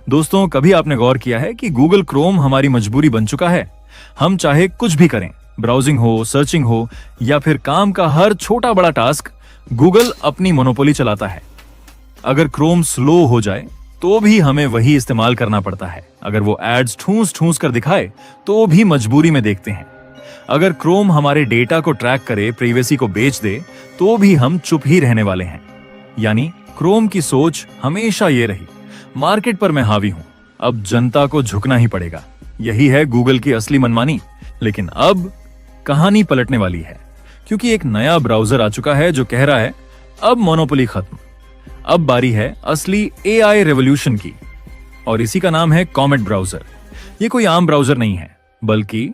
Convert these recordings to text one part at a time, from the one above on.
दोस्तों, कभी आपने गौर किया है कि गूगल क्रोम हमारी मजबूरी बन चुका है। हम चाहे कुछ भी करें, ब्राउजिंग हो, सर्चिंग हो या फिर काम का हर छोटा बड़ा टास्क, गूगल अपनी मोनोपोली चलाता है। अगर क्रोम स्लो हो जाए तो भी हमें वही इस्तेमाल करना पड़ता है। अगर वो एड्स ठूस ठूस कर दिखाए तो भी मजबूरी में देखते हैं। अगर क्रोम हमारे डेटा को ट्रैक करे, प्राइवेसी को बेच दे, तो भी हम चुप ही रहने वाले हैं। यानी क्रोम की सोच हमेशा ये रही, मार्केट पर मैं हावी हूं, अब जनता को झुकना ही पड़ेगा। यही है गूगल की असली मनमानी। लेकिन अब कहानी पलटने वाली है, क्योंकि एक नया ब्राउजर आ चुका है जो कह रहा है अब मोनोपोली खत्म, अब बारी है असली एआई रेवोल्यूशन की। और इसी का नाम है कॉमेट ब्राउजर। ये कोई आम ब्राउजर नहीं है, बल्कि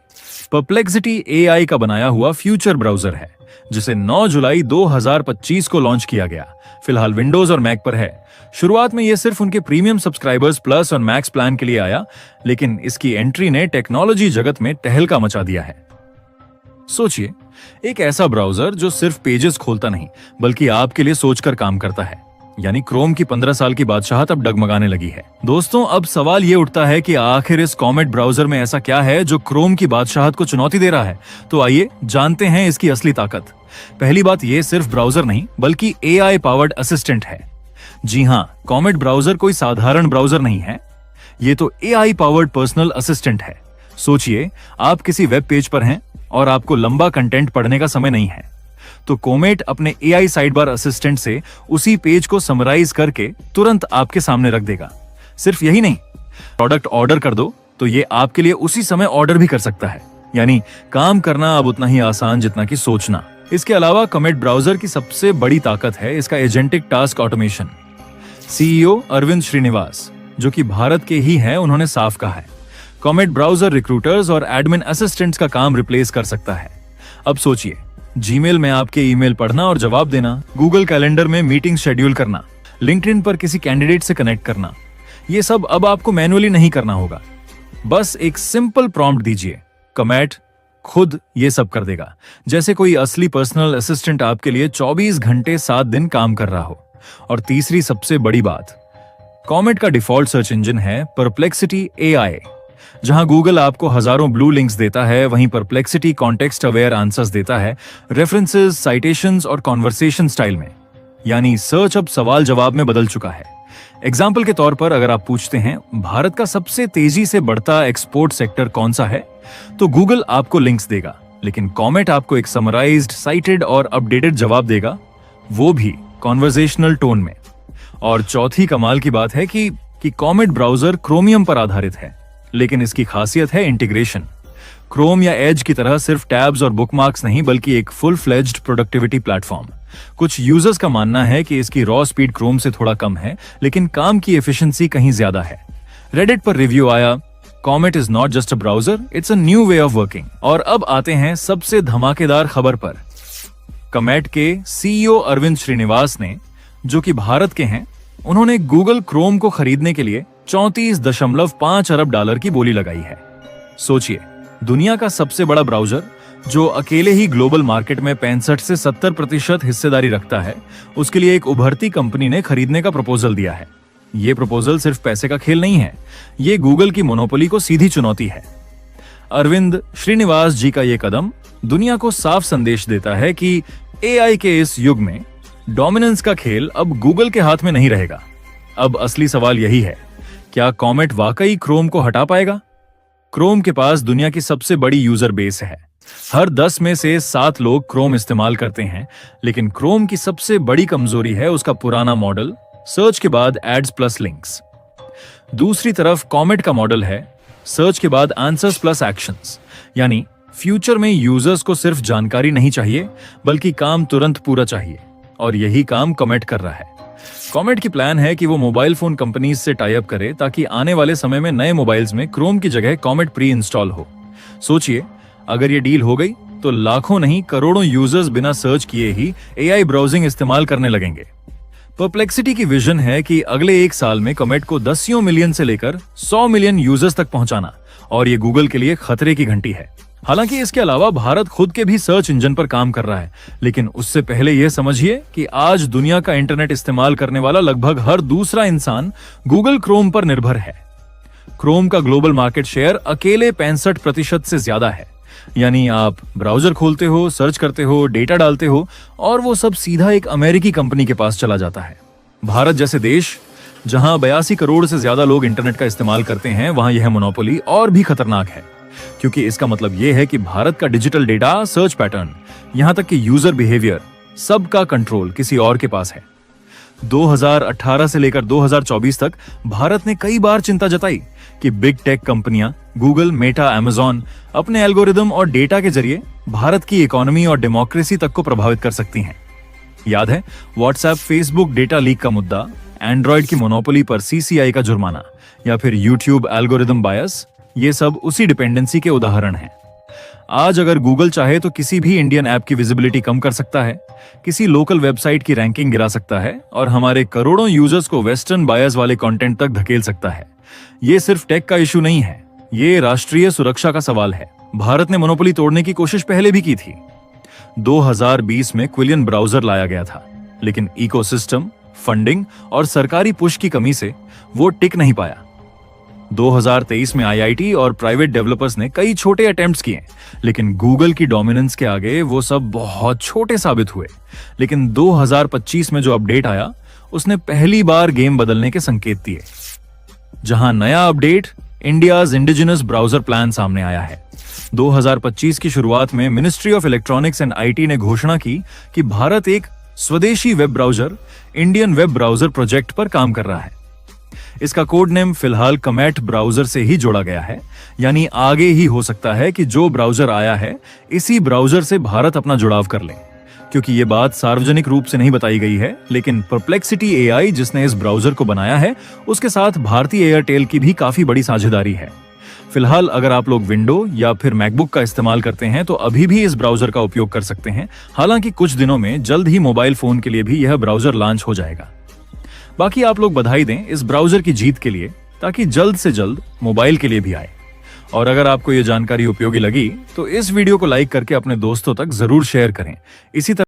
परप्लेक्सिटी एआई का बनाया हुआ फ्यूचर ब्राउजर है, जिसे 9 जुलाई 2025 को लॉन्च किया गया। फिलहाल विंडोज और मैक पर है। शुरुआत में यह सिर्फ उनके प्रीमियम सब्सक्राइबर्स प्लस और मैक्स प्लान के लिए आया, लेकिन इसकी एंट्री ने टेक्नोलॉजी जगत में तहलका मचा दिया है। सोचिए, एक ऐसा ब्राउजर जो सिर्फ पेजेस खोलता नहीं, बल्कि आपके लिए सोचकर काम करता है। यानी क्रोम की 15 साल की बादशाहत अब डगमगाने लगी है। दोस्तों, अब सवाल ये उठता है कि आखिर इस कॉमेट ब्राउजर में ऐसा क्या है जो क्रोम की बादशाहत को चुनौती दे रहा है। तो आइए जानते हैं इसकी असली ताकत। पहली बात, ये सिर्फ ब्राउजर नहीं बल्कि एआई पावर्ड असिस्टेंट है। जी हाँ, कॉमेट ब्राउजर कोई साधारण ब्राउजर नहीं है, ये तो एआई पावर्ड पर्सनल असिस्टेंट है। सोचिए, आप किसी वेब पेज पर हैं और आपको लंबा कंटेंट पढ़ने का समय नहीं है, तो कोमेट अपने एआई साइडबार असिस्टेंट से उसी पेज को समराइज करके तुरंत आपके सामने रख देगा। सिर्फ यही नहीं, प्रोडक्ट ऑर्डर कर दो तो ये आपके लिए उसी समय ऑर्डर भी कर सकता है। यानी काम करना अब उतना ही आसान जितना कि सोचना। इसके अलावा कॉमेट ब्राउजर की सबसे बड़ी ताकत है इसका agentic task automation. CEO Arvind Srinivas, जो कि भारत के ही हैं, उन्होंने साफ कहा है कॉमेट ब्राउजर रिक्रूटर्स और एडमिन असिस्टेंट्स का काम रिप्लेस कर सकता है। अब सोचिए, जीमेल में आपके ईमेल पढ़ना और जवाब देना, गूगल कैलेंडर में मीटिंग शेड्यूल करना, लिंक्डइन पर किसी कैंडिडेट से कनेक्ट करना, ये सब अब आपको मैनुअली नहीं करना होगा। बस एक सिंपल प्रॉम्प्ट दीजिए, कॉमेट खुद ये सब कर देगा, जैसे कोई असली पर्सनल असिस्टेंट आपके लिए 24 घंटे 7 दिन काम कर रहा हो। और तीसरी सबसे बड़ी बात, कॉमेट का डिफॉल्ट सर्च इंजन है परप्लेक्सिटी एआई। जहां गूगल आपको हजारों ब्लू लिंक्स देता है, वहीं परप्लेक्सिटी कॉन्टेक्स्ट अवेयर आंसर्स देता है, रेफरेंसेस, साइटेशंस और कॉन्वर्सेशन स्टाइल में। यानी सर्च अब सवाल जवाब में बदल चुका है। एग्जाम्पल के तौर पर अगर आप पूछते हैं भारत का सबसे तेजी से बढ़ता एक्सपोर्ट सेक्टर कौन सा है, तो गूगल आपको लिंक्स देगा, लेकिन कॉमेट आपको एक समराइज्ड, साइटेड और अपडेटेड जवाब देगा, वो भी कॉन्वर्सेशनल टोन में। और चौथी कमाल की बात है कि कॉमेट ब्राउजर क्रोमियम पर आधारित है, लेकिन इसकी खासियत है इंटीग्रेशन। क्रोम या एज की तरह सिर्फ टैब्स और बुकमार्क्स नहीं, बल्कि एक फुल फ्लेज्ड प्रोडक्टिविटी प्लेटफॉर्म। कुछ यूजर्स का मानना है कि इसकी रॉ स्पीड क्रोम से थोड़ा कम है, लेकिन काम की एफिशिएंसी कहीं ज्यादा है। रेडिट पर रिव्यू आया, comet is not just a browser, it's a new way of working. और अब आते हैं सबसे धमाकेदार खबर पर। कॉमेट के सीईओ अरविंद श्रीनिवास ने, जो कि भारत के हैं, उन्होंने गूगल क्रोम को खरीदने के लिए $34.5 अरब की बोली लगाई है। सोचिए, दुनिया का सबसे बड़ा ब्राउजर जो अकेले ही ग्लोबल मार्केट में 65 से 70% हिस्सेदारी रखता है, उसके लिए एक उभरती कंपनी ने खरीदने का प्रपोजल दिया है। ये प्रपोजल सिर्फ पैसे का खेल नहीं है, ये गूगल की मोनोपोली को सीधी चुनौती है। अरविंद श्रीनिवास जी का ये कदम दुनिया को साफ संदेश देता है कि एआई के इस युग में डोमिनेंस का खेल अब गूगल के हाथ में नहीं रहेगा। अब असली सवाल यही है, क्या कॉमेट वाकई क्रोम को हटा पाएगा? क्रोम के पास दुनिया की सबसे बड़ी यूजर बेस है। हर 10 में से 7 लोग क्रोम इस्तेमाल करते हैं, लेकिन क्रोम की सबसे बड़ी कमजोरी है उसका पुराना मॉडल, सर्च के बाद एड्स प्लस लिंक्स। दूसरी तरफ कॉमेट का मॉडल है सर्च के बाद आंसर्स प्लस एक्शंस। यानी फ्यूचर में यूजर्स को सिर्फ जानकारी नहीं चाहिए, बल्कि काम तुरंत पूरा चाहिए, और यही काम कॉमेट कर रहा है। कॉमेट की प्लान है कि वो मोबाइल फोन कंपनीज से टाई अप करे, ताकि आने वाले समय में नए मोबाइल्स में क्रोम की जगह कॉमेट प्री इंस्टॉल हो। सोचिए, अगर ये डील हो गई तो लाखों नहीं करोड़ों यूजर्स बिना सर्च किए ही एआई ब्राउजिंग इस्तेमाल करने लगेंगे। परप्लेक्सिटी की विजन है कि अगले 1 साल में कॉमेट को 10 मिलियन से लेकर 100 मिलियन यूजर्स तक पहुंचाना, और ये गूगल के लिए खतरे की घंटी है। हालांकि इसके अलावा भारत खुद के भी सर्च इंजन पर काम कर रहा है, लेकिन उससे पहले यह समझिए कि आज दुनिया का इंटरनेट इस्तेमाल करने वाला लगभग हर दूसरा इंसान गूगल क्रोम पर निर्भर है। क्रोम का ग्लोबल मार्केट शेयर अकेले 65% से ज्यादा है। यानी आप ब्राउजर खोलते हो, सर्च करते हो, डेटा डालते हो और वो सब सीधा एक अमेरिकी कंपनी के पास चला जाता है। भारत जैसे देश जहां 82 करोड़ से ज्यादा लोग इंटरनेट का इस्तेमाल करते हैं, वहां यह मोनोपोली और भी खतरनाक है, क्योंकि इसका मतलब यह है कि भारत का डिजिटल डेटा, सर्च पैटर्न, यहां तक कि यूजर बिहेवियर, सबका कंट्रोल किसी और के पास है। 2018 से लेकर 2024 तक भारत ने कई बार चिंता जताई कि बिग टेक कंपनियां गूगल, मेटा, अमेजॉन अपने एल्गोरिदम और डेटा के जरिए भारत की इकोनॉमी और डेमोक्रेसी तक को प्रभावित कर सकती हैं। याद है व्हाट्सएप, फेसबुक डेटा लीक का मुद्दा, एंड्रॉइड की मोनोपोली पर CCI का जुर्माना, या फिर यूट्यूब एल्गोरिदम बायस, ये सब उसी डिपेंडेंसी के उदाहरण हैं। आज अगर गूगल चाहे तो किसी भी इंडियन ऐप की विजिबिलिटी कम कर सकता है, किसी लोकल वेबसाइट की रैंकिंग गिरा सकता है और हमारे करोड़ों यूजर्स को वेस्टर्न बायस वाले कंटेंट तक धकेल सकता है। ये सिर्फ टेक का इशू नहीं है, ये राष्ट्रीय सुरक्षा का सवाल है। भारत ने मोनोपोली तोड़ने की कोशिश पहले भी की थी। 2020 में क्विलियन ब्राउजर लाया गया था, लेकिन इकोसिस्टम, फंडिंग और सरकारी पुश की कमी से वो टिक नहीं पाया। 2023 में IIT और प्राइवेट डेवलपर्स ने कई छोटे अटेम्प्ट्स किए, लेकिन गूगल की डोमिनेंस के आगे वो सब बहुत छोटे साबित हुए। लेकिन 2025 में जो अपडेट आया, उसने पहली बार गेम बदलने के संकेत दिए। जहां नया update India's indigenous browser plan सामने आया है। 2025 की शुरुआत में ministry of electronics and IT ने घोषणा की कि भारत एक स्वदेशी web browser, Indian web browser project पर काम कर रहा है। इसका कोड नेम फिलहाल कमेट ब्राउजर से ही जोड़ा गया है, यानी आगे ही हो सकता है कि जो ब्राउजर आया है, इसी ब्राउजर से भारत अपना जुड़ाव कर ले। क्योंकि ये बात सार्वजनिक रूप से नहीं बताई गई है, लेकिन परप्लेक्सिटी AI जिसने इस ब्राउजर को बनाया है, उसके साथ भारतीय एयरटेल की भी काफी बड़ी साझेदारी है। फिलहाल अगर आप लोग विंडो या फिर मैकबुक का इस्तेमाल करते हैं तो अभी भी इस ब्राउजर का उपयोग कर सकते हैं। हालांकि कुछ दिनों में जल्द ही मोबाइल फोन के लिए भी यह ब्राउजर लॉन्च हो जाएगा। बाकी आप लोग बधाई दें इस ब्राउजर की जीत के लिए, ताकि जल्द से जल्द मोबाइल के लिए भी आए। और अगर आपको यह जानकारी उपयोगी लगी तो इस वीडियो को लाइक करके अपने दोस्तों तक जरूर शेयर करें। इसी तरह